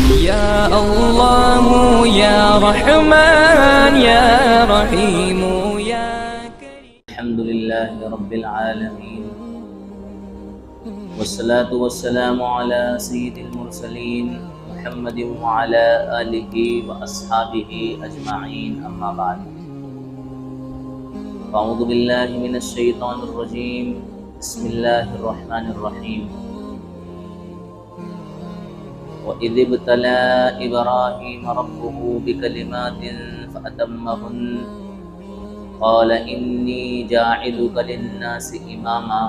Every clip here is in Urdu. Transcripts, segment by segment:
يا الله يا رحمن يا رحيم يا كريم. الحمد لله رب العالمين والصلاة والسلام على سيد المرسلين محمد وعلى آله وأصحابه أجمعين أما بعد أعوذ بالله من الشيطان الرجيم بسم الله الرحمن الرحيم وَإِذِ ابْتَلَى إِبْرَاهِيمَ رَبُّهُ بِكَلِمَاتٍ فَأَتَمَّهُنَّ قَالَ إِنِّي جَاعِلُكَ لِلنَّاسِ إِمَامًا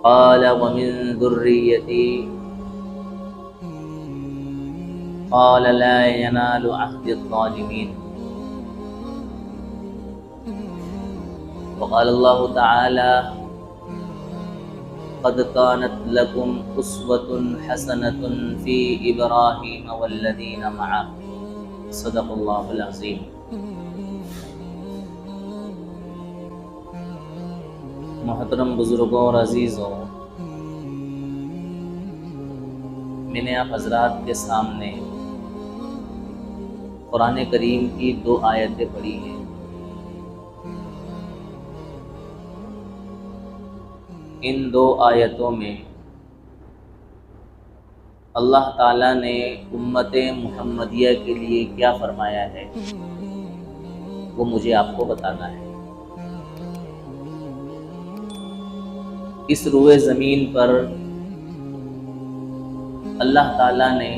قَالَ وَمِنْ ذُرِّيَّتِي قَالَ لَا يَنَالُ عَهْدِ الظَّالِمِينَ وقال الله تعالى قد كانت لكم أسوة حسنة في إبراهيم والذين معه صدق الله العظيم. محترم بزرگوں اور عزیزوں، میں نے آپ حضرات کے سامنے قرآن کریم کی 2 آیتیں پڑھی ہیں۔ ان 2 آیتوں میں اللہ تعالیٰ نے امت محمدیہ کے لیے کیا فرمایا ہے وہ مجھے آپ کو بتانا ہے۔ اس روئے زمین پر اللہ تعالیٰ نے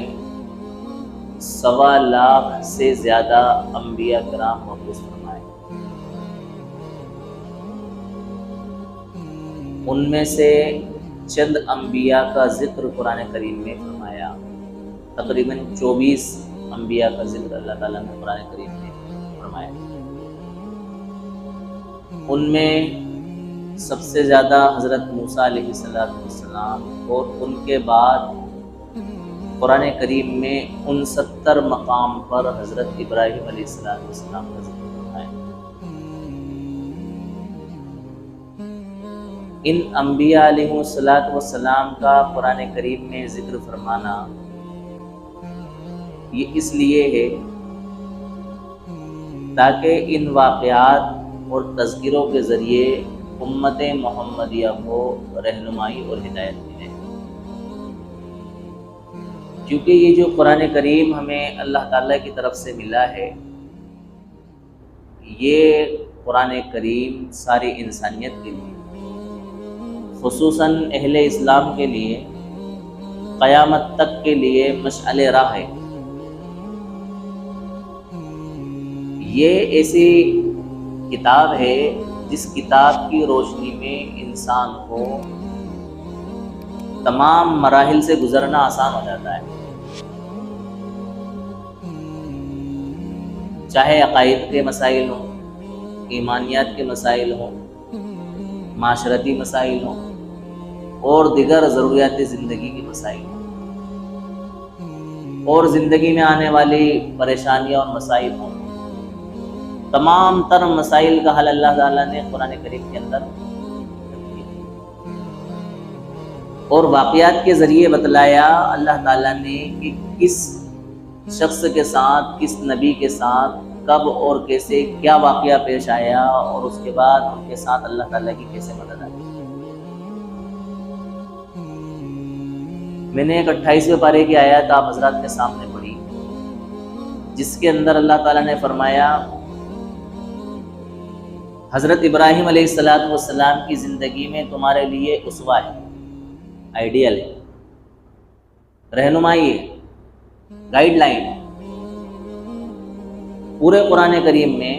1.25 لاکھ سے زیادہ انبیاء کرام مبعوث فرمائے۔ ان میں سے چند انبیاء کا ذکر قرآن کریم میں فرمایا، تقریباً 24 انبیاء کا ذکر اللہ تعالیٰ نے قرآن کریم میں فرمایا۔ ان میں سب سے زیادہ حضرت موسیٰ علیہ السلام اور ان کے بعد قرآن کریم میں 69 مقام پر حضرت ابراہیم علیہ السلام کا ذکر فرمایا۔ ان انبیاء علیہ السلام کا قرآن کریم میں ذکر فرمانا یہ اس لیے ہے تاکہ ان واقعات اور تذکروں کے ذریعے امت محمدیہ کو رہنمائی اور ہدایت ملے، کیونکہ یہ جو قرآن کریم ہمیں اللہ تعالیٰ کی طرف سے ملا ہے، یہ قرآن کریم ساری انسانیت کے لیے، خصوصاً اہل اسلام کے لیے، قیامت تک کے لیے مشعل راہ ہے۔ یہ ایسی کتاب ہے جس کتاب کی روشنی میں انسان کو تمام مراحل سے گزرنا آسان ہو جاتا ہے، چاہے عقائد کے مسائل ہوں، ایمانیات کے مسائل ہوں، معاشرتی مسائل ہوں اور دیگر ضروریات زندگی کے مسائل ہوں، اور زندگی میں آنے والی پریشانیاں اور مسائل ہوں، تمام تر مسائل کا حل اللہ تعالیٰ نے قرآن کریم کے اندر دیا اور واقعات کے ذریعے بتلایا اللہ تعالیٰ نے کہ کس شخص کے ساتھ، کس نبی کے ساتھ، کب اور کیسے کیا واقعہ پیش آیا اور اس کے بعد ان کے ساتھ اللہ تعالیٰ کی کیسے مدد آئی۔ میں نے ایک 28ویں پارے کی آیت آپ حضرات کے سامنے پڑھی، جس کے اندر اللہ تعالیٰ نے فرمایا حضرت ابراہیم علیہ السلام کی زندگی میں تمہارے لیے اسوہ ہے، آئیڈیل ہے، رہنمائی ہے، گائیڈ لائن ہے۔ پورے قرآن کریم میں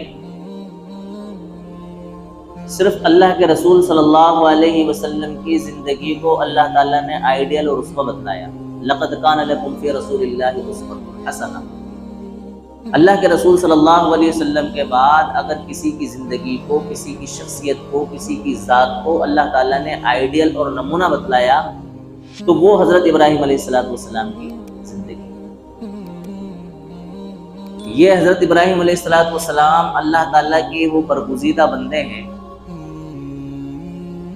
صرف اللہ کے رسول صلی اللہ علیہ وسلم کی زندگی کو اللہ تعالیٰ نے آئیڈیل اور اسوہ بتلایا۔ لقد کان لکم فی رسول اللہ اسوۃ حسنہ۔ اللہ کے رسول صلی اللہ علیہ وسلم کے بعد اگر کسی کی زندگی کو، کسی کی شخصیت کو، کسی کی ذات کو اللہ تعالیٰ نے آئیڈیل اور نمونہ بتلایا تو وہ حضرت ابراہیم علیہ السلام کی زندگی۔ یہ حضرت ابراہیم علیہ السلام اللہ تعالیٰ کے وہ برگزیدہ بندے ہیں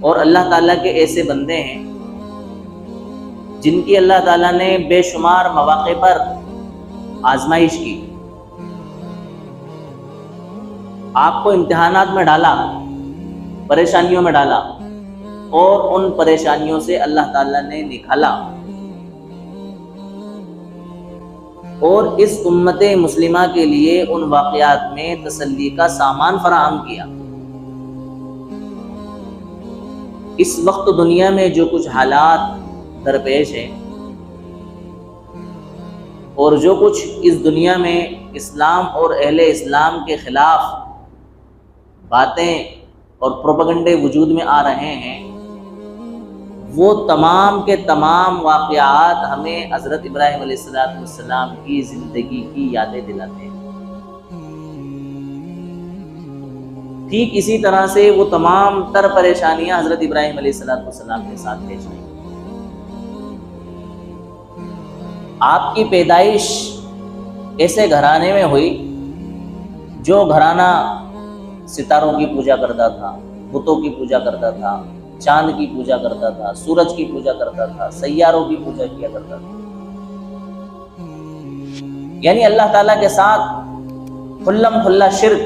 اور اللہ تعالیٰ کے ایسے بندے ہیں جن کی اللہ تعالیٰ نے بے شمار مواقع پر آزمائش کی، آپ کو امتحانات میں ڈالا، پریشانیوں میں ڈالا، اور ان پریشانیوں سے اللہ تعالیٰ نے نکالا اور اس امت مسلمہ کے لیے ان واقعات میں تسلی کا سامان فراہم کیا۔ اس وقت دنیا میں جو کچھ حالات درپیش ہیں اور جو کچھ اس دنیا میں اسلام اور اہل اسلام کے خلاف باتیں اور پروپیگنڈے وجود میں آ رہے ہیں، وہ تمام کے تمام واقعات ہمیں حضرت ابراہیم علیہ السلام کی زندگی کی یادیں دلاتے ہیں۔ ٹھیک اسی طرح سے وہ تمام تر پریشانیاں حضرت ابراہیم علیہ السلام کے ساتھ پیش آئیں۔ آپ کی پیدائش ایسے گھرانے میں ہوئی جو گھرانہ ستاروں کی پوجا کرتا تھا، بتوں کی پوجا کرتا تھا، چاند کی پوجا کرتا تھا، سورج کی پوجا کرتا تھا، سیاروں کی پوجا کیا کرتا تھا۔ یعنی اللہ تعالیٰ کے ساتھ کھلم کھلا شرک،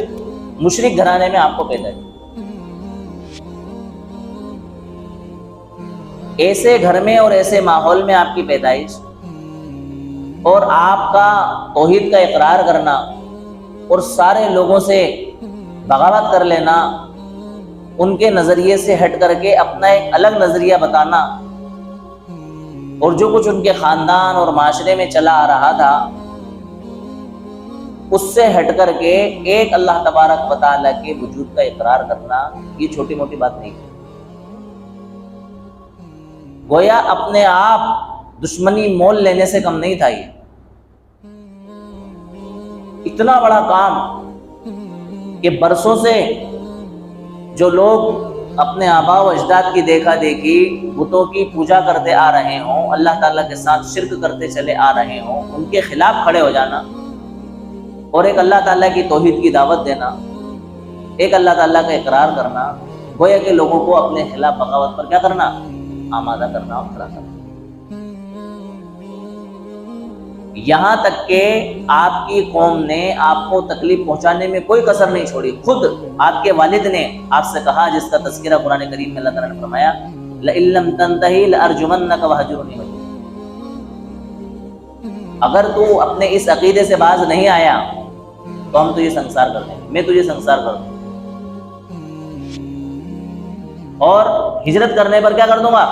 مشرک گھرانے میں آپ کو پیدا کیا۔ ایسے گھر میں اور ایسے ماحول میں آپ کی پیدائش اور آپ کا توحید کا اقرار کرنا اور سارے لوگوں سے بغاوت کر لینا، ان کے نظریے سے ہٹ کر کے اپنا ایک الگ نظریہ بتانا، اور جو کچھ ان کے خاندان اور معاشرے میں چلا آ رہا تھا اس سے ہٹ کر کے ایک اللہ تبارک و تعالیٰ کے وجود کا اقرار کرنا، یہ چھوٹی موٹی بات نہیں ہے۔ گویا اپنے آپ دشمنی مول لینے سے کم نہیں تھا۔ یہ اتنا بڑا کام کہ برسوں سے جو لوگ اپنے آباء و اجداد کی دیکھا دیکھی بتوں کی پوجا کرتے آ رہے ہوں، اللہ تعالیٰ کے ساتھ شرک کرتے چلے آ رہے ہوں، ان کے خلاف کھڑے ہو جانا اور ایک اللہ تعالیٰ کی توحید کی دعوت دینا، ایک اللہ تعالیٰ کا اقرار کرنا، گویا کہ لوگوں کو اپنے خلاف بغاوت پر کیا کرنا، آمادہ کرنا اور کھڑا کرنا۔ یہاں تک کہ آپ کی قوم نے آپ کو تکلیف پہنچانے میں کوئی کسر نہیں چھوڑی۔ خود آپ کے والد نے آپ سے کہا، جس کا تذکرہ قرآن کریم میں اللہ تعالیٰ نے فرمایا، لَإِن لَّمْ تَنْتَهِ لَأَرْجُمَنَّكَ وَهَجُرْنِي مَلِيًّا، اگر تو اپنے اس عقیدے سے باز نہیں آیا تو ہم تجھے سنسار کر دیں گے، میں تجھے سنسار کر دوں اور ہجرت کرنے پر کیا کر دوں گا،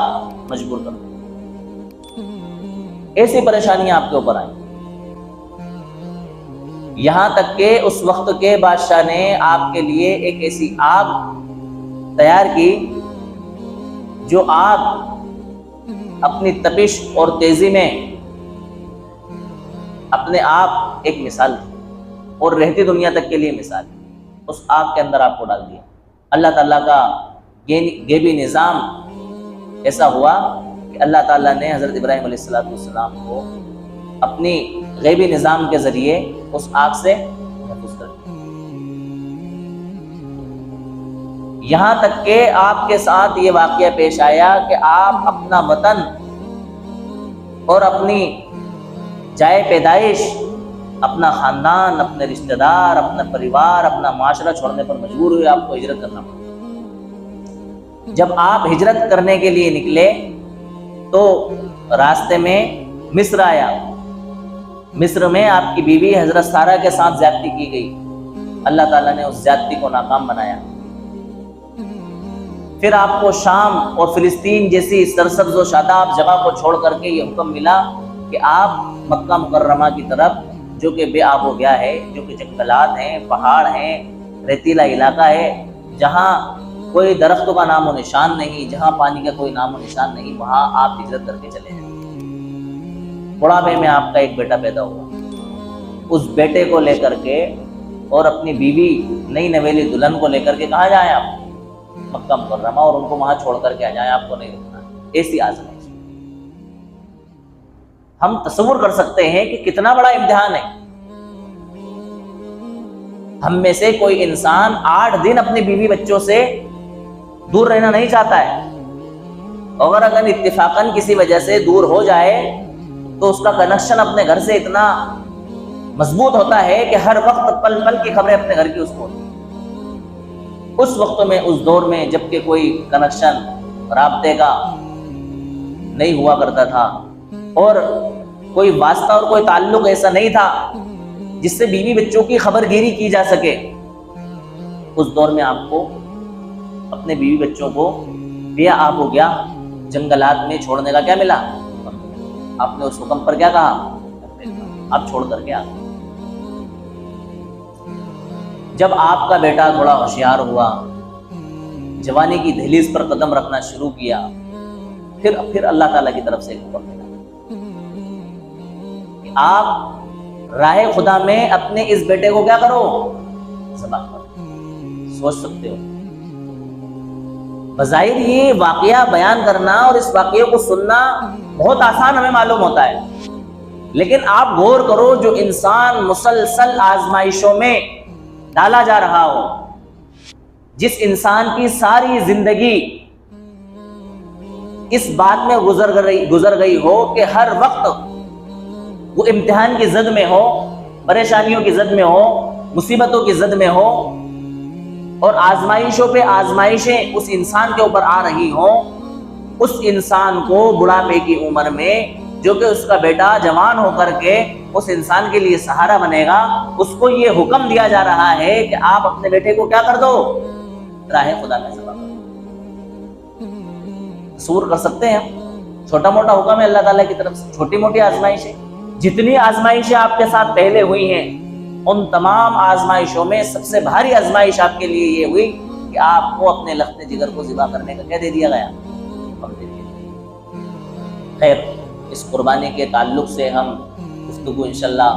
مجبور کر دوں گا۔ ایسی پریشانیاں آپ کے اوپر آئیں، یہاں تک کہ اس وقت کے بادشاہ نے آپ کے لیے ایک ایسی آگ تیار کی جو آگ اپنی تپش اور تیزی میں اپنے آپ ایک مثال تھی اور رہتی دنیا تک کے لیے مثال ہے۔ اس آگ کے اندر آپ کو ڈال دیا۔ اللہ تعالیٰ کا غیبی نظام ایسا ہوا کہ اللہ تعالیٰ نے حضرت ابراہیم علیہ السلام کو اپنی غیبی نظام کے ذریعے اس آگ سے محفوظ کر دیا۔ یہاں تک کہ آپ کے ساتھ یہ واقعہ پیش آیا کہ آپ اپنا وطن اور اپنی جائے پیدائش، اپنا خاندان، اپنے رشتہ دار، اپنا پریوار، اپنا معاشرہ چھوڑنے پر مجبور ہوئے، آپ کو ہجرت کرنا پڑا۔ جب آپ ہجرت کرنے کے لیے نکلے تو راستے میں مصر آیا۔ مصر میں آپ کی بیوی حضرت سارہ کے ساتھ زیادتی کی گئی، اللہ تعالیٰ نے اس زیادتی کو ناکام بنایا۔ پھر آپ کو شام اور فلسطین جیسی سرسبز و شاداب جگہ کو چھوڑ کر کے یہ حکم ملا کہ آپ مکہ مکرمہ کی طرف، جو کہ بے آب و گیا ہے، جو کہ جنگلات ہیں، پہاڑ ہیں، ریتیلا علاقہ ہے، جہاں کوئی درختوں کا نام و نشان نہیں، جہاں پانی کا کوئی نام و نشان نہیں، وہاں آپ ہجرت کر کے چلے جائیں۔ بڑھاپے میں آپ کا ایک بیٹا پیدا ہوا، اس بیٹے کو لے کر کے اور اپنی بیوی نئی نویلی دلہن کو لے کر کے کہاں جائیں آپ؟ مکہ مکرمہ، اور ان کو وہاں چھوڑ کر کے آ جائیں، آپ کو نہیں رکنا۔ ایسی آزمائش ہم تصور کر سکتے ہیں کہ کتنا بڑا امتحان ہے۔ ہم میں سے کوئی انسان 8 دن اپنی بیوی بچوں سے دور رہنا نہیں چاہتا ہے، اور اگر اتفاقاً کسی وجہ سے دور ہو جائے تو اس کا کنیکشن اپنے گھر سے اتنا مضبوط ہوتا ہے کہ ہر وقت پل پل کی خبریں اپنے گھر کی اس کو ہوتی ہیں۔ اس وقت میں، اس دور میں جب کہ کوئی کنیکشن رابطے کا نہیں ہوا کرتا تھا اور کوئی واسطہ اور کوئی تعلق ایسا نہیں تھا جس سے بیوی بچوں کی خبر گیری کی جا سکے، اس دور میں آپ کو اپنے بیوی بچوں کو بے آب ہو گیا، جنگلات میں چھوڑنے کا کیا ملا؟ آپ نے اس حکم پر کیا کہا؟ آپ چھوڑ کر کے آ گئے۔ جب آپ کا بیٹا تھوڑا ہوشیار ہوا، جوانی کی دہلیز پر قدم رکھنا شروع کیا، پھر اللہ تعالیٰ کی طرف سے ایک حکم ملا کہ آپ راہ خدا میں اپنے اس بیٹے کو کیا کرو؟ ذبح کرو۔ سوچ سکتے ہو، بظاہر یہ واقعہ بیان کرنا اور اس واقعے کو سننا بہت آسان ہمیں معلوم ہوتا ہے، لیکن آپ غور کرو، جو انسان مسلسل آزمائشوں میں ڈالا جا رہا ہو، جس انسان کی ساری زندگی اس بات میں گزر گئی ہو کہ ہر وقت وہ امتحان کی زد میں ہو، پریشانیوں کی زد میں ہو، مصیبتوں کی زد میں ہو، اور آزمائشوں پہ آزمائشیں اس انسان کے اوپر آ رہی ہوں، اس انسان کو بڑھاپے کی عمر میں، جو کہ اس کا بیٹا جوان ہو کر کے اس انسان کے لیے سہارا بنے گا، اس کو یہ حکم دیا جا رہا ہے کہ آپ اپنے بیٹے کو کیا کر دو؟ راہ خدا میں ذبح کر دو۔ تصور کر سکتے ہیں؟ چھوٹا موٹا حکم ہے اللہ تعالیٰ کی طرف سے، چھوٹی موٹی آزمائشیں، جتنی آزمائشیں آپ کے ساتھ پہلے ہوئی ہیں، ان تمام آزمائشوں میں سب سے بھاری آزمائش آپ کے لیے یہ ہوئی کہ آپ کو اپنے لخت جگر کو ذبح کرنے کا کیا دے دیا گیا؟ حکم دے دیا گیا۔ خیر، اس قربانی کے تعلق سے ہم گفتگو انشاءاللہ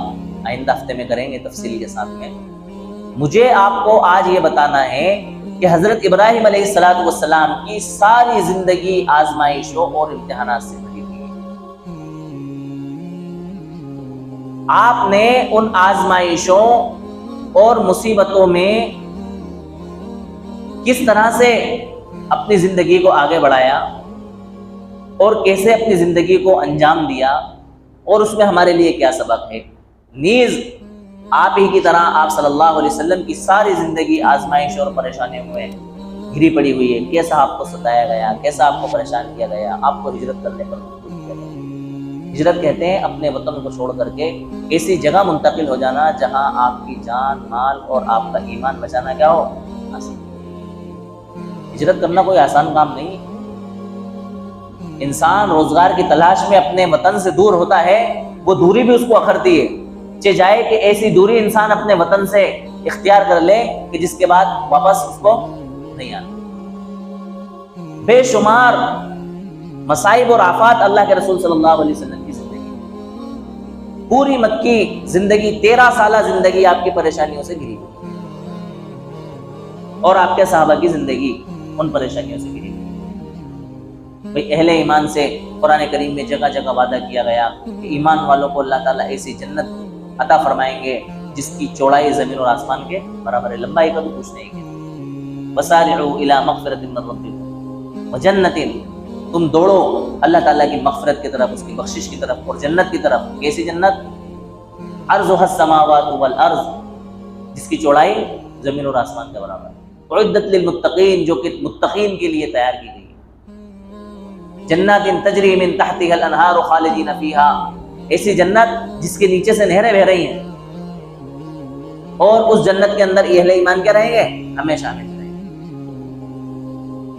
آئندہ ہفتے میں کریں گے تفصیل کے ساتھ میں۔ مجھے آپ کو آج یہ بتانا ہے کہ حضرت ابراہیم علیہ السلام کی ساری زندگی آزمائشوں اور امتحانات سے بھری ہوئی ہے۔ آپ نے ان آزمائشوں اور مصیبتوں میں کس طرح سے اپنی زندگی کو آگے بڑھایا اور کیسے اپنی زندگی کو انجام دیا، اور اس میں ہمارے لیے کیا سبق ہے۔ نیز آپ ہی کی طرح آپ صلی اللہ علیہ وسلم کی ساری زندگی آزمائش اور پریشانیوں میں گھری پڑی ہوئی ہے۔ کیسا آپ کو ستایا گیا، کیسا آپ کو پریشان کیا گیا، آپ کو ہجرت کرنے پر مجبور کیا گیا۔ ہجرت کہتے ہیں اپنے وطن کو چھوڑ کر کے ایسی جگہ منتقل ہو جانا جہاں آپ کی جان، مال اور آپ کا ایمان بچانا کیا ہو؟ آسان۔ ہجرت کرنا کوئی آسان کام نہیں۔ انسان روزگار کی تلاش میں اپنے وطن سے دور ہوتا ہے، وہ دوری بھی اس کو اکھرتی ہے، چاہے جائے کہ ایسی دوری انسان اپنے وطن سے اختیار کر لے کہ جس کے بعد واپس اس کو نہیں آنا۔ بے شمار مصائب اور آفات اللہ کے رسول صلی اللہ علیہ وسلم کی زندگی، پوری مکی زندگی، 13 سالہ زندگی آپ کی پریشانیوں سے گھری ہوئی، اور آپ کے صحابہ کی زندگی ان پریشانیوں سے گھری ہوئی۔ بھئی اہل ایمان سے قرآن کریم میں جگہ جگہ وعدہ کیا گیا کہ ایمان والوں کو اللہ تعالیٰ ایسی جنت عطا فرمائیں گے جس کی چوڑائی زمین اور آسمان کے برابر ہے، لمبائی کا بھی کچھ نہیں ہے۔ وَسَارِعُوا إِلَىٰ مَغْفِرَةٍ مِّن رَّبِّكُمْ وَجَنَّةٍ، تم دوڑو اللہ تعالیٰ کی مغفرت کی طرف، اس کی بخشش کی طرف اور جنت کی طرف۔ کیسی جنت؟ عرضها السماوات والارض، جس کی چوڑائی زمین اور آسمان کے برابر ہے۔ اعدت للمتقین، جو کہ متقین کے لیے تیار کی گئی ہے۔ جنات تجری من تحتها الانہار خالدین فیہا، ایسی جنت جس کے نیچے سے نہریں بہ رہی ہیں، اور اس جنت کے اندر اہل ایمان کیا رہیں گے؟ ہمیشہ ہمیشہ رہیں گے۔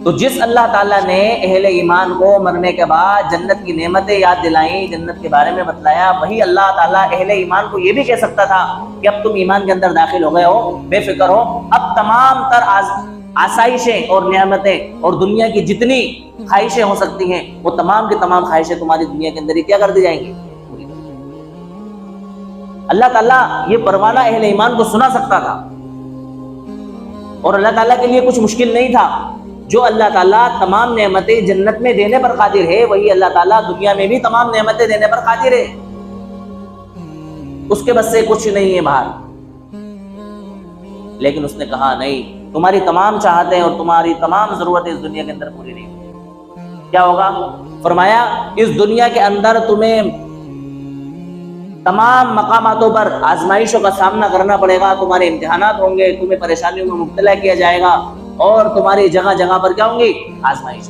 تو جس اللہ تعالیٰ نے اہل ایمان کو مرنے کے بعد جنت کی نعمتیں یاد دلائیں، جنت کے بارے میں بتلایا، وہی اللہ تعالیٰ اہل ایمان کو یہ بھی کہہ سکتا تھا کہ اب تم ایمان کے اندر داخل ہو گئے ہو، بے فکر ہو، اب تمام تر آسائشیں اور نعمتیں اور دنیا کی جتنی خواہشیں ہو سکتی ہیں، وہ تمام کی تمام خواہشیں تمہاری دنیا کے اندر ہی کیا کر دی جائیں گی؟ اللہ تعالیٰ یہ پروانہ اہل ایمان کو سنا سکتا تھا، اور اللہ تعالیٰ کے لیے کچھ مشکل نہیں تھا۔ جو اللہ تعالیٰ تمام نعمتیں جنت میں دینے پر قادر ہے، وہی اللہ تعالیٰ دنیا میں بھی تمام نعمتیں دینے پر قادر ہے، اس کے بس سے کچھ نہیں ہے باہر۔ لیکن اس نے کہا نہیں، تمہاری تمام چاہتیں اور تمہاری تمام ضرورتیں اس دنیا کے اندر پوری نہیں ہوئی، کیا ہوگا؟ فرمایا اس دنیا کے اندر تمہیں تمام مقاماتوں پر آزمائشوں کا سامنا کرنا پڑے گا، تمہارے امتحانات ہوں گے، تمہیں پریشانیوں میں مبتلا کیا جائے گا، اور تمہاری جگہ جگہ پر کیا ہوں گی؟ آزمائش.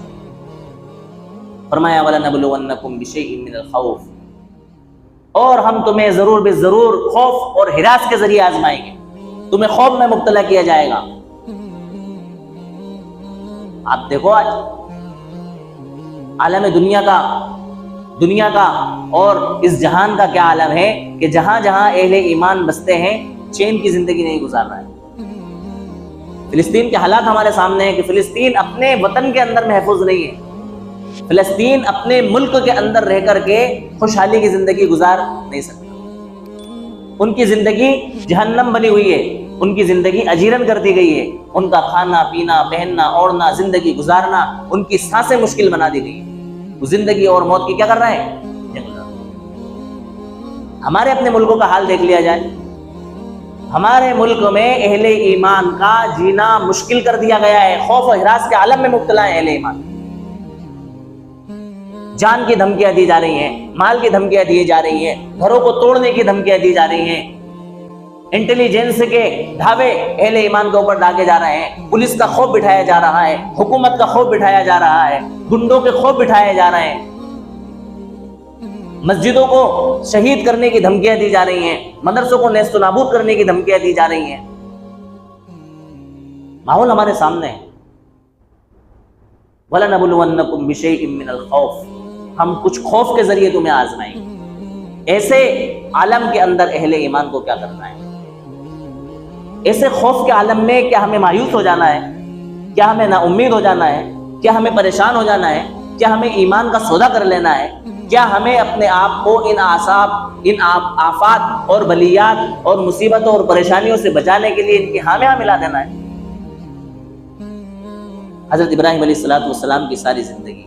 فرمایا وَلَنَبْلُوَنَّكُمْ بِشَيْءٍ مِّنَ الْخَوْفِ، اور ہم تمہیں ضرور بے ضرور خوف اور ہراس کے ذریعے آزمائیں گے، تمہیں خوف میں مبتلا کیا جائے گا. آپ دیکھو آج عالم دنیا کا اور اس جہان کا کیا عالم ہے کہ جہاں جہاں اہل ایمان بستے ہیں چین کی زندگی نہیں گزار رہا ہے. فلسطین کے حالات ہمارے سامنے ہیں کہ فلسطین اپنے وطن کے اندر محفوظ نہیں ہے. فلسطین اپنے ملک کے اندر رہ کر کے خوشحالی کی زندگی گزار نہیں سکتا. ان کی زندگی جہنم بنی ہوئی ہے، ان کی زندگی اجیرن کر دی گئی ہے. ان کا کھانا پینا پہننا اوڑھنا زندگی گزارنا ان کی سانسیں مشکل بنا دی گئی. وہ زندگی اور موت کی کیا کر رہا ہے؟ ہمارے اپنے ملکوں کا حال دیکھ لیا جائے. ہمارے ملک میں اہل ایمان کا جینا مشکل کر دیا گیا ہے. خوف و ہراس کے عالم میں مبتلا ہے اہل ایمان. جان کی دھمکیاں دی جا رہی ہیں، مال کی دھمکیاں دی جا رہی ہیں، گھروں کو توڑنے کی دھمکیاں دی جا رہی ہیں. انٹیلیجنس کے دھاوے اہل ایمان کے اوپر ڈالے جا رہے ہیں. پولیس کا خوف بٹھایا جا رہا ہے، حکومت کا خوف بٹھایا جا رہا ہے، گنڈوں کے خوف بٹھائے جا رہے ہیں. مسجدوں کو شہید کرنے کی دھمکیاں دی جا رہی ہیں، مدرسوں کو نیست و نابود کرنے کی دھمکیاں دی جا رہی ہیں. ماحول ہمارے سامنے ہے. وَلَنَبْلُوَنَّكُمْ بِشَيْءٍ مِّنَ الْخَوْفِ، ہم کچھ خوف کے ذریعے تمہیں آزمائیں گے. ایسے عالم کے اندر اہل ایمان کو کیا کرنا ہے؟ ایسے خوف کے عالم میں کیا ہمیں مایوس ہو جانا ہے؟ کیا ہمیں نا امید ہو جانا ہے؟ کیا ہمیں پریشان ہو جانا ہے؟ کیا ہمیں ایمان کا سودا کر لینا ہے؟ کیا ہمیں اپنے آپ کو ان آفات اور بلیات اور مصیبتوں اور پریشانیوں سے بچانے کے لیے ان کی ہاں میں ہاں ملا دینا ہے؟ حضرت ابراہیم علیہ السلام کی ساری زندگی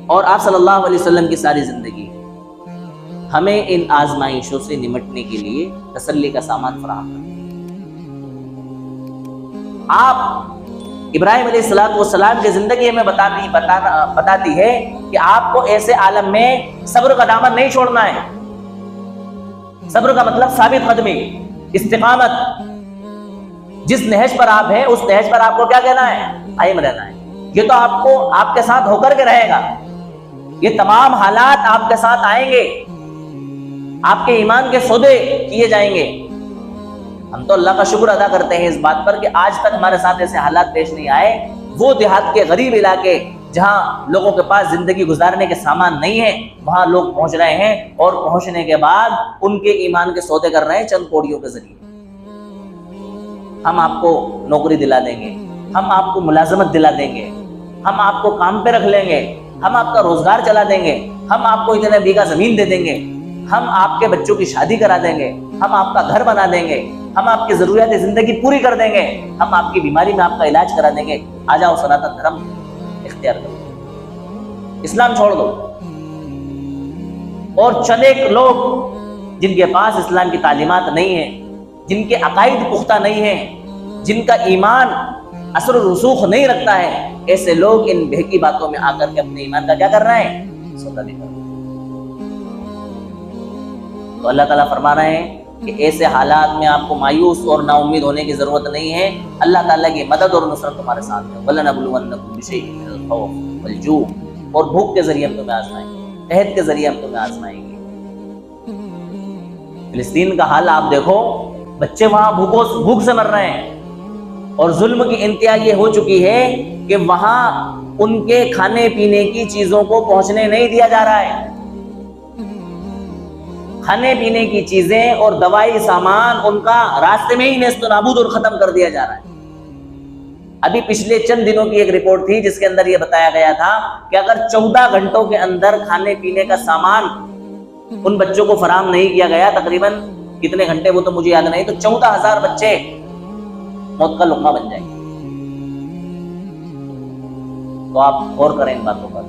اور آپ صلی اللہ علیہ وسلم کی ساری زندگی ہمیں ان آزمائشوں سے نمٹنے کے لیے تسلی کا سامان فراہم کرتی ہے. آپ ابراہیم علیہ السلام کی زندگی ہمیں بتاتی ہے کہ آپ کو ایسے عالم میں صبر کا دامن نہیں چھوڑنا ہے. صبر کا مطلب ثابت قدمی، استقامت. جس نہج پر آپ ہیں اس نہج پر آپ کو کیا کہنا ہے؟ قائم رہنا ہے. یہ تو آپ کو آپ کے ساتھ ہو کر کے رہے گا. یہ تمام حالات آپ کے ساتھ آئیں گے، آپ کے ایمان کے سودے کیے جائیں گے. ہم تو اللہ کا شکر ادا کرتے ہیں اس بات پر کہ آج تک ہمارے ساتھ ایسے حالات پیش نہیں آئے. وہ دیہات کے غریب علاقے جہاں لوگوں کے پاس زندگی گزارنے کے سامان نہیں ہے وہاں لوگ پہنچ رہے ہیں، اور پہنچنے کے بعد ان کے ایمان کے سودے کر رہے ہیں چند کوڑیوں کے ذریعے. ہم آپ کو نوکری دلا دیں گے، ہم آپ کو ملازمت دلا دیں گے، ہم آپ کو کام پہ رکھ لیں گے، ہم آپ کا روزگار چلا دیں گے، ہم آپ کو اتنے بیگھہ زمین دے دیں گے، ہم آپ کے بچوں کی شادی کرا دیں گے، ہم آپ کا گھر بنا دیں گے، ہم آپ کی ضروریات زندگی پوری کر دیں گے، ہم آپ کی بیماری میں آپ کا علاج کرا دیں گے. آ جاؤ سناتن دھرم اختیار کرو، اسلام چھوڑ دو. اور چند ایک لوگ جن کے پاس اسلام کی تعلیمات نہیں ہیں، جن کے عقائد پختہ نہیں ہیں، جن کا ایمان اثر و رسوخ نہیں رکھتا ہے، ایسے لوگ ان بہکی باتوں میں آ کر کے اپنے ایمان کا کیا کر رہے ہیں؟ سودا دے کر. تو اللہ تعالیٰ فرما رہے ہیں کہ ایسے حالات میں آپ کو مایوس اور نا امید ہونے کی ضرورت نہیں ہے. اللہ تعالیٰ کی مدد اور نصرت تمہارے ساتھ ہے. وَلَنَبْلُوَنَّكُمْ بِشَيْءٍ مِّنَ الْخَوْفِ وَالْجُوعِ، اور بھوک کے ذریعے ہم تمہیں آزمائیں گے، قحط کے ذریعے ہم تمہیں آزمائیں گے. فلسطین کا حال آپ دیکھو، بچے وہاں بھوک سے مر رہے ہیں، اور ظلم کی انتہا یہ ہو چکی ہے کہ وہاں ان کے کھانے پینے کی چیزوں کو پہنچنے نہیں دیا جا رہا ہے. کھانے پینے کی چیزیں اور دوائی سامان ان کا راستے میں ہی نیست و نابود اور ختم کر دیا جا رہا ہے. ابھی پچھلے چند دنوں کی ایک رپورٹ تھی جس کے اندر یہ بتایا گیا تھا کہ اگر 14 گھنٹوں کے اندر کھانے پینے کا سامان ان بچوں کو فراہم نہیں کیا گیا، تقریباً کتنے گھنٹے وہ تو مجھے یاد نہیں، تو 14,000 بچے موت کا لقمہ بن جائیں گے. تو آپ غور کریں ان باتوں پر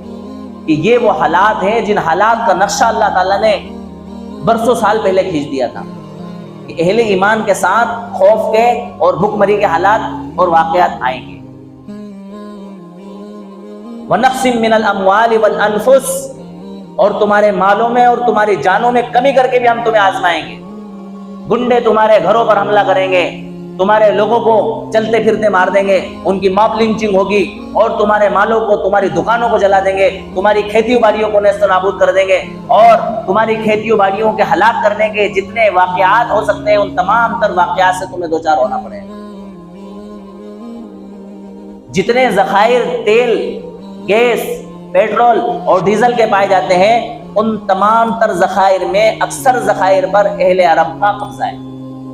کہ یہ وہ حالات ہیں جن حالات کا نقشہ اللہ تعالیٰ نے برسوں سال پہلے کھینچ دیا تھا کہ اہل ایمان کے ساتھ خوف کے اور بھوک مری کے حالات اور واقعات آئیں گے. وَنَقْصٍ مِّنَ الْأَمْوَالِ وَالْأَنفُسِ، اور تمہارے مالوں میں اور تمہاری جانوں میں کمی کر کے بھی ہم تمہیں آزمائیں گے۔ گنڈے تمہارے گھروں پر حملہ کریں گے، تمہارے لوگوں کو چلتے پھرتے مار دیں گے، ان کی موب لنچنگ ہوگی، اور تمہارے مالوں کو، تمہاری دکانوں کو جلا دیں گے، تمہاری کھیتیوں باڑیوں کو نیست و نابود کر دیں گے، اور تمہاری کھیتیوں باڑیوں کے ہلاک کرنے کے جتنے واقعات ہو سکتے ہیں ان تمام تر واقعات سے تمہیں دوچار ہونا پڑے گا۔ جتنے ذخائر تیل، گیس، پیٹرول اور ڈیزل کے پائے جاتے ہیں ان تمام تر ذخائر میں اکثر ذخائر پر اہل عرب کا قبضہ ہے،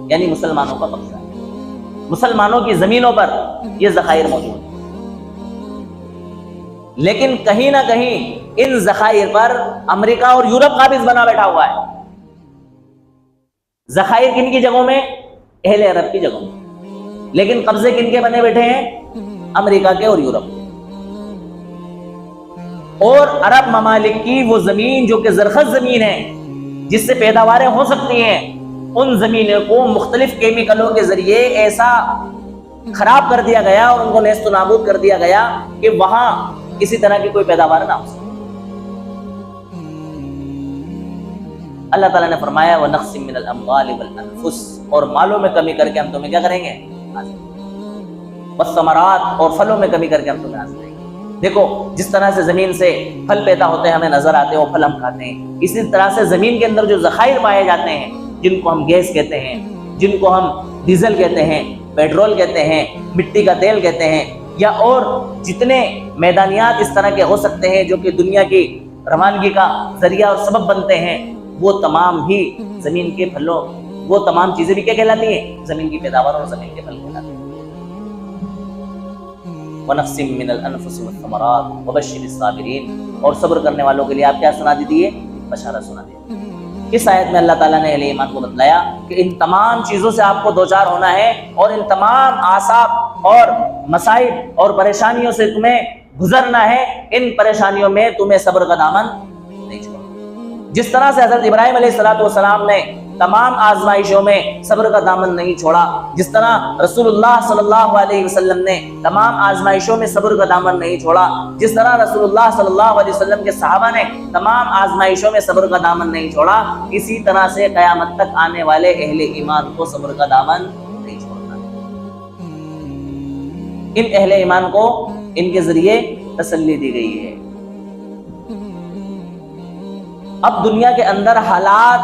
یعنی مسلمانوں کا قبضہ ہے۔ مسلمانوں کی زمینوں پر یہ ذخائر موجود ہیں، لیکن کہیں نہ کہیں ان ذخائر پر امریکہ اور یورپ قابض بنا بیٹھا ہوا ہے۔ ذخائر کن کی جگہوں میں؟ اہل عرب کی جگہوں میں، لیکن قبضے کن کے بنے بیٹھے ہیں؟ امریکہ کے اور یورپ کے۔ اور عرب ممالک کی وہ زمین جو کہ زرخیز زمین ہے جس سے پیداواریں ہو سکتی ہیں، ان زمینوں کو مختلف کیمیکلوں کے ذریعے ایسا خراب کر دیا گیا اور ان کو نیست و نابود کر دیا گیا کہ وہاں کسی طرح کی کوئی پیداوار نہ ہو سکے۔ اللہ تعالیٰ نے فرمایا وَنَقْصٍ مِّنَ الْأَمْوَالِ وَالْأَنفُسِ، اور مالوں میں کمی کر کے ہم تمہیں کیا کریں گے؟ والثمرات، اور پھلوں میں کمی کر کے ہم تمہیں آزمائیں گے۔ دیکھو جس طرح سے زمین سے پھل پیدا ہوتے ہیں ہمیں نظر آتے ہیں، وہ پھل ہم کھاتے ہیں، اسی طرح سے زمین کے اندر جو ذخائر پائے جاتے ہیں جن کو ہم گیس کہتے ہیں، جن کو ہم ڈیزل کہتے ہیں، پیٹرول کہتے ہیں، مٹی کا تیل کہتے ہیں، یا اور جتنے میدانیات اس طرح کے ہو سکتے ہیں جو کہ دنیا کی روانگی کا ذریعہ اور سبب بنتے ہیں، وہ تمام ہی زمین کے پھلوں، وہ تمام چیزیں بھی کیا کہلاتی ہیں؟ زمین کی پیداوار اور زمین کے پھل کہلاتے ہیں۔ وَنَقْصٍ مِّنَ الْأَنفُسِ وَالثَّمَرَاتِ وَبَشِّرِ الصَّابِرِينَ، اور صبر کرنے والوں کے لیے آپ کیا سنا دیجیے؟ بشارت سنا دیجیے۔ اس آیت میں اللہ تعالیٰ نے اہل ایمان کو بتلایا کہ ان تمام چیزوں سے آپ کو دوچار ہونا ہے، اور ان تمام آثار اور مصائب اور پریشانیوں سے تمہیں گزرنا ہے۔ ان پریشانیوں میں تمہیں صبر کا دامن نہیں چھوڑنا۔ جس طرح سے حضرت ابراہیم علیہ السلام نے تمام آزمائشوں میں صبر کا دامن نہیں چھوڑا، جس طرح رسول اللہ صلی اللہ علیہ وسلم نے تمام آزمائشوں میں صبر کا دامن نہیں چھوڑا، جس طرح رسول اللہ صلی اللہ علیہ وسلم کے صحابہ نے تمام آزمائشوں میں صبر کا دامن نہیں چھوڑا، اسی طرح سے قیامت تک آنے والے اہل ایمان کو صبر کا دامن نہیں چھوڑنا۔ ان اہل ایمان کو ان کے ذریعے تسلی دی گئی ہے۔ اب دنیا کے اندر حالات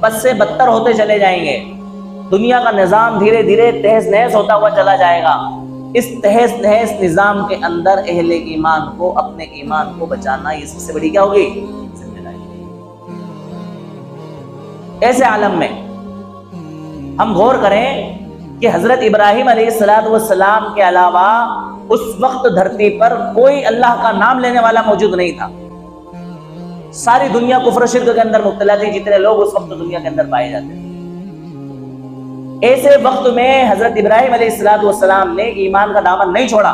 بد سے بدتر ہوتے چلے جائیں گے، دنیا کا نظام دھیرے دھیرے تہز نہز ہوتا ہوا چلا جائے گا۔ اس تہز نہز نظام کے اندر اہل ایمان کو اپنے ایمان کو بچانا یہ سب سے بڑی کیا ہوگی؟ ذمہ داری۔ ایسے عالم میں ہم غور کریں کہ حضرت ابراہیم علیہ السلام کے علاوہ اس وقت دھرتی پر کوئی اللہ کا نام لینے والا موجود نہیں تھا۔ ساری دنیا کفر و شرک کے اندر مبتلا تھی، جتنے لوگ اس وقت دنیا کے اندر پائے جاتے تھے۔ ایسے وقت میں حضرت ابراہیم علیہ السلام نے ایمان کا دامن نہیں چھوڑا۔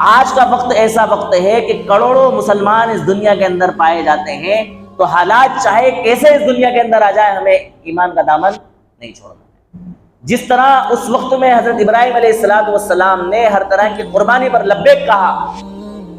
آج کا وقت ایسا وقت ہے کہ کروڑوں مسلمان اس دنیا کے اندر پائے جاتے ہیں، تو حالات چاہے کیسے اس دنیا کے اندر آ جائے ہمیں ایمان کا دامن نہیں چھوڑنا۔ جس طرح اس وقت میں حضرت ابراہیم علیہ السلام نے ہر طرح کی قربانی پر لبیک کہا،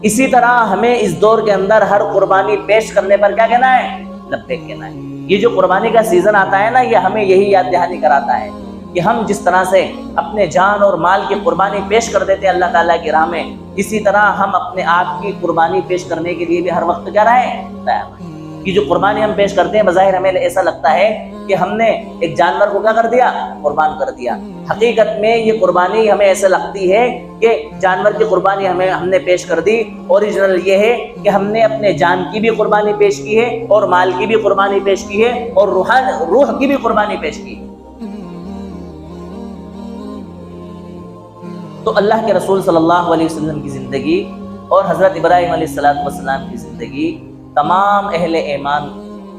اسی طرح ہمیں اس دور کے اندر ہر قربانی پیش کرنے پر کیا کہنا ہے؟ لبیک کہنا ہے۔ یہ جو قربانی کا سیزن آتا ہے نا، یہ ہمیں یہی یاد دہانی کراتا ہے کہ ہم جس طرح سے اپنے جان اور مال کی قربانی پیش کر دیتے ہیں اللہ تعالیٰ کی راہ میں، اسی طرح ہم اپنے آپ کی قربانی پیش کرنے کے لیے بھی ہر وقت کیا رہیں؟ تیار رہیں۔ یہ جو قربانی ہم پیش کرتے ہیں بظاہر ہمیں ایسا لگتا ہے کہ ہم نے ایک جانور کو کیا کر دیا؟ قربان کر دیا۔ حقیقت میں یہ قربانی ہمیں ایسا لگتی ہے کہ جانور کی قربانی ہم نے پیش کر دی، اوریجنل یہ ہے کہ ہم نے اپنے جان کی بھی قربانی پیش کی ہے، اور مال کی بھی قربانی پیش کی ہے، اور روح کی بھی قربانی پیش کی ہے۔ تو اللہ کے رسول صلی اللہ علیہ وسلم کی زندگی اور حضرت ابراہیم علیہ السلام کی زندگی تمام اہل ایمان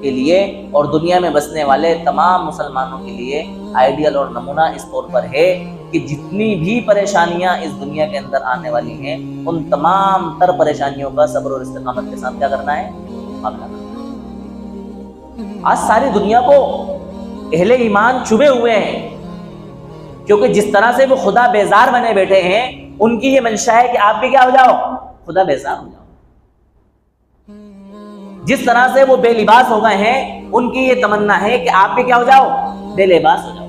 کے لیے اور دنیا میں بسنے والے تمام مسلمانوں کے لیے آئیڈیل اور نمونہ اس طور پر ہے کہ جتنی بھی پریشانیاں اس دنیا کے اندر آنے والی ہیں، ان تمام تر پریشانیوں کا صبر اور استقامت کے ساتھ کیا کرنا ہے؟ مقابلہ کرنا ہے۔ آج ساری دنیا کو اہل ایمان چبھے ہوئے ہیں، کیونکہ جس طرح سے وہ خدا بیزار بنے بیٹھے ہیں، ان کی یہ منشا ہے کہ آپ بھی کیا ہو جاؤ؟ خدا بیزار ہو جاؤ. جس طرح سے وہ بے لباس ہو گئے ہیں ان کی یہ تمنا ہے کہ آپ بھی کیا ہو جاؤ؟ بے لباس ہو جاؤ.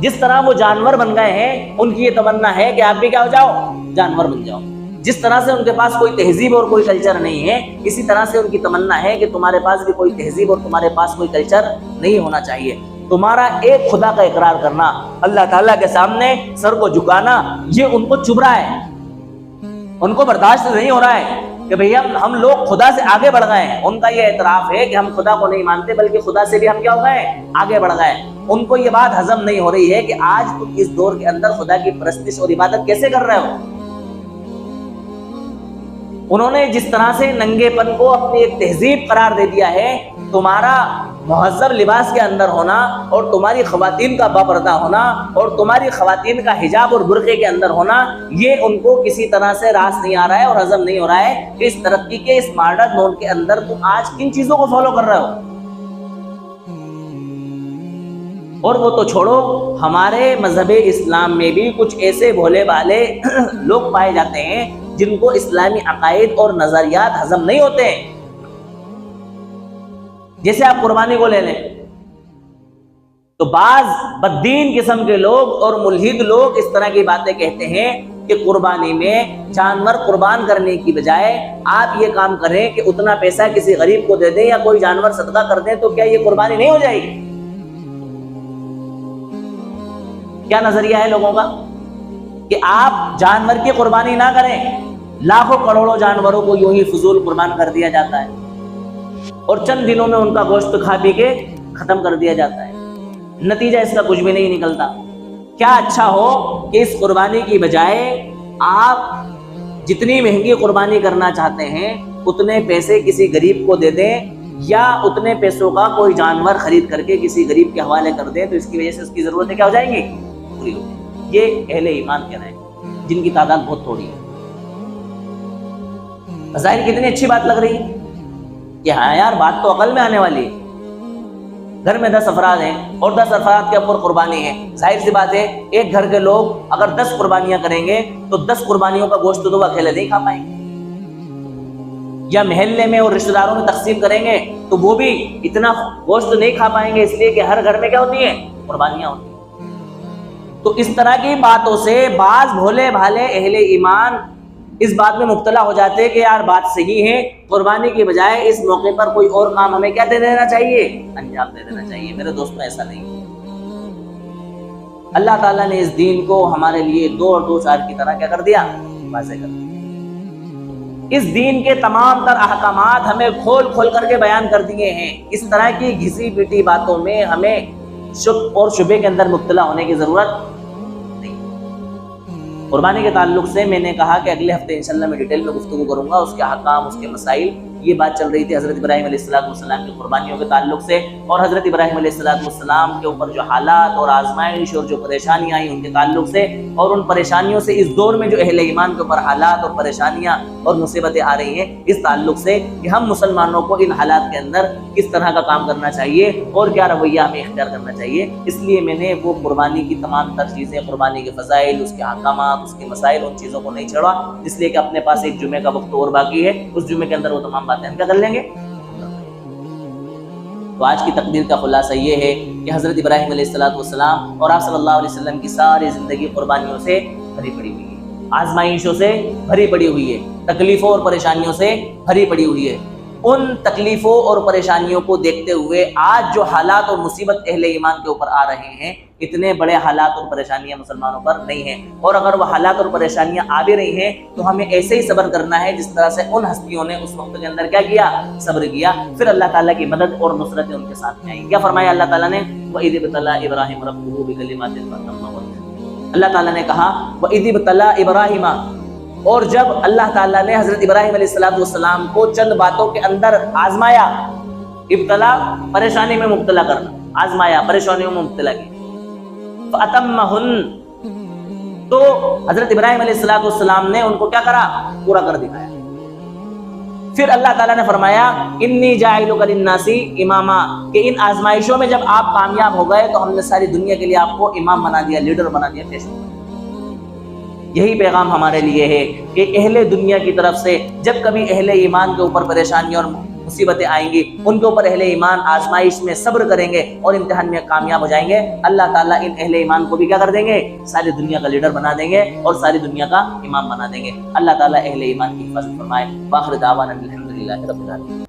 جس طرح وہ جانور بن گئے ہیں ان کی یہ تمنا ہے کہ آپ بھی کیا ہو جاؤ؟ جانور بن جاؤ. جس طرح سے ان کے پاس کوئی تہذیب اور کوئی کلچر نہیں ہے، اسی طرح سے ان کی تمنا ہے کہ تمہارے پاس بھی کوئی تہذیب اور تمہارے پاس کوئی کلچر نہیں ہونا چاہیے. تمہارا ایک خدا کا اقرار کرنا، اللہ تعالیٰ کے سامنے سر کو جھکانا، یہ ان کو چبھ رہا ہے، ان کو برداشت نہیں ہو رہا ہے کہ بھیا ہم لوگ خدا سے آگے بڑھ گئے ہیں. ان کا یہ اعتراف ہے کہ ہم خدا کو نہیں مانتے بلکہ خدا سے بھی ہم کیا ہو گئے ہیں؟ آگے بڑھ گئے. ان کو یہ بات ہضم نہیں ہو رہی ہے کہ آج تم اس دور کے اندر خدا کی پرستش اور عبادت کیسے کر رہے ہو. انہوں نے جس طرح سے ننگے پن کو اپنی ایک تہذیب قرار دے دیا ہے، تمہارا مہذب لباس کے اندر ہونا اور تمہاری خواتین کا باپردہ ہونا اور تمہاری خواتین کا حجاب اور برقعے کے اندر ہونا، یہ ان کو کسی طرح سے راس نہیں آ رہا ہے اور ہضم نہیں ہو رہا ہے کہ اس ترقی کے اس ماڈرن دور کے اندر تم آج کن چیزوں کو فالو کر رہے ہو. اور وہ تو چھوڑو، ہمارے مذہب اسلام میں بھی کچھ ایسے بھولے بھالے لوگ پائے جاتے ہیں جن کو اسلامی عقائد اور نظریات ہضم نہیں ہوتے ہیں. جیسے آپ قربانی کو لے لیں تو بعض بددین قسم کے لوگ اور ملحد لوگ اس طرح کی باتیں کہتے ہیں کہ قربانی میں جانور قربان کرنے کی بجائے آپ یہ کام کریں کہ اتنا پیسہ کسی غریب کو دے دیں یا کوئی جانور صدقہ کر دیں تو کیا یہ قربانی نہیں ہو جائے گی؟ کیا نظریہ ہے لوگوں کا کہ آپ جانور کی قربانی نہ کریں. لاکھوں کروڑوں جانوروں کو یوں ہی فضول قربان کر دیا جاتا ہے اور چند دنوں میں ان کا گوشت کھا پی کے ختم کر دیا جاتا ہے. نتیجہ اس کا کچھ بھی نہیں نکلتا. کیا اچھا ہو کہ اس قربانی کی بجائے آپ جتنی مہنگی قربانی کرنا چاہتے ہیں اتنے پیسے کسی غریب کو دے دیں یا اتنے پیسوں کا کوئی جانور خرید کر کے کسی غریب کے حوالے کر دیں تو اس کی وجہ سے اس کی ضرورتیں کیا ہو جائیں گی؟ پوری ہو جائیں گی. یہ اہل ایمان کہہ رہے ہیں جن کی تعداد بہت تھوڑی ہے. ظاہر کتنی اچھی بات لگ رہی ہے کہ ہاں یار بات تو عقل میں آنے والی ہے. گھر میں 10 افراد ہیں اور 10 افراد کے اوپر قربانی ہے. ظاہر سی بات ہے ایک گھر کے لوگ اگر 10 قربانیاں کریں گے تو 10 قربانیوں کا گوشت تو وہ اکیلے نہیں کھا پائیں گے. یا محلے میں اور رشتہ داروں میں تقسیم کریں گے تو وہ بھی اتنا گوشت نہیں کھا پائیں گے، اس لیے کہ ہر گھر میں کیا ہوتی ہیں؟ قربانیاں ہوتی ہیں. تو اس طرح کی باتوں سے بعض بھولے بھالے اہل ایمان اس بات میں مبتلا ہو جاتے ہیں کہ یار بات صحیح ہے، قربانی کے بجائے اس موقع پر کوئی اور کام ہمیں کیا دے دینا چاہیے؟ انجام دے دینا چاہیے. میرے دوستوں ایسا نہیں. اللہ تعالیٰ نے اس دین کو ہمارے لیے 2 اور 2 4 کی طرح کیا کر دیا؟ واضح کر دیا. اس دین کے تمام تر احکامات ہمیں کھول کھول کر کے بیان کر دیے ہیں. اس طرح کی گھسی پیٹی باتوں میں ہمیں شک اور شبے کے اندر مبتلا ہونے کی ضرورت نہیں. قربانی کے تعلق سے میں نے کہا کہ اگلے ہفتے انشاءاللہ میں ڈیٹیل میں گفتگو کروں گا، اس کے احکام، اس کے مسائل. یہ بات چل رہی تھی حضرت ابراہیم علیہ السلام کی قربانیوں کے تعلق سے اور حضرت ابراہیم علیہ السلام کے اوپر جو حالات اور آزمائش اور جو پریشانیاں آئیں ان کے تعلق سے، اور ان پریشانیوں سے اس دور میں جو اہل ایمان کے اوپر حالات اور پریشانیاں اور مصیبتیں آ رہی ہیں اس تعلق سے کہ ہم مسلمانوں کو ان حالات کے اندر کس طرح کا کام کرنا چاہیے اور کیا رویہ ہمیں اختیار کرنا چاہیے. اس لیے میں نے وہ قربانی کی تمام تر چیزیں، قربانی کے فضائل، اس کے احکامات، اس کے مسائل، ان چیزوں کو نہیں چھوڑا، اس لیے کہ اپنے پاس ایک جمعے کا وقت اور باقی ہے. اس جمعے کے اندر وہ تمام باتیں ہم کیا کر لیں گے. تو آج کی تقریر کا خلاصہ یہ ہے کہ حضرت ابراہیم علیہ السلام اور آپ صلی اللہ علیہ وسلم کی ساری زندگی قربانیوں سے بھری پڑی ہوئی ہے، آزمائشوں سے بھری پڑی ہوئی ہے، تکلیفوں اور پریشانیوں سے بھری پڑی ہوئی ہے. ان تکلیفوں اور پریشانیوں کو دیکھتے ہوئے آج جو حالات اور مصیبت اہل ایمان کے اوپر آ رہے ہیں، اتنے بڑے حالات اور پریشانیاں مسلمانوں پر نہیں ہیں. اور اگر وہ حالات اور پریشانیاں آ بھی رہی ہیں تو ہمیں ایسے ہی صبر کرنا ہے جس طرح سے ان ہستیوں نے اس وقت کے اندر کیا کیا؟ صبر کیا. پھر اللہ تعالیٰ کی مدد اور نصرتیں ان کے ساتھ میں آئیں. کیا فرمایا اللہ تعالیٰ نے؟ وَإِذِ ابْتَلَىٰ إِبْرَاهِيمَ رَبُّهُ بِكَلِمَاتٍ فَأَتَمَّهُنَّ. اللہ تعالیٰ نے کہا وَإِذِ ابْتَلَىٰ إِبْرَاهِيمَ، اور جب اللہ تعالیٰ نے حضرت ابراہیم علیہ السلام کو چند باتوں کے اندر آزمایا. ابتلا پریشانی میں مبتلا کرنا، آزمایا پریشانیوں میں مبتلا کیا. فَأَتَمَّهُنَّ، تو حضرت ابراہیم علیہ السلام نے ان کو کیا کرا؟ پورا کر دکھایا. پھر اللہ تعالیٰ نے فرمایا انی جاعلک للناس اماما، کہ ان آزمائشوں میں جب آپ کامیاب ہو گئے تو ہم نے ساری دنیا کے لیے آپ کو امام بنا دیا، لیڈر بنا دیا، پیشوا. یہی پیغام ہمارے لیے ہے کہ اہل دنیا کی طرف سے جب کبھی اہل ایمان کے اوپر پریشانیاں اور مصیبتیں آئیں گی، ان کے اوپر اہل ایمان آزمائش میں صبر کریں گے اور امتحان میں کامیاب ہو جائیں گے، اللہ تعالیٰ ان اہل ایمان کو بھی کیا کر دیں گے؟ ساری دنیا کا لیڈر بنا دیں گے اور ساری دنیا کا امام بنا دیں گے۔ اللہ تعالیٰ اہل ایمان کی حفاظت فرمائے۔ وآخر دعوانا الحمدللہ رب العالمین۔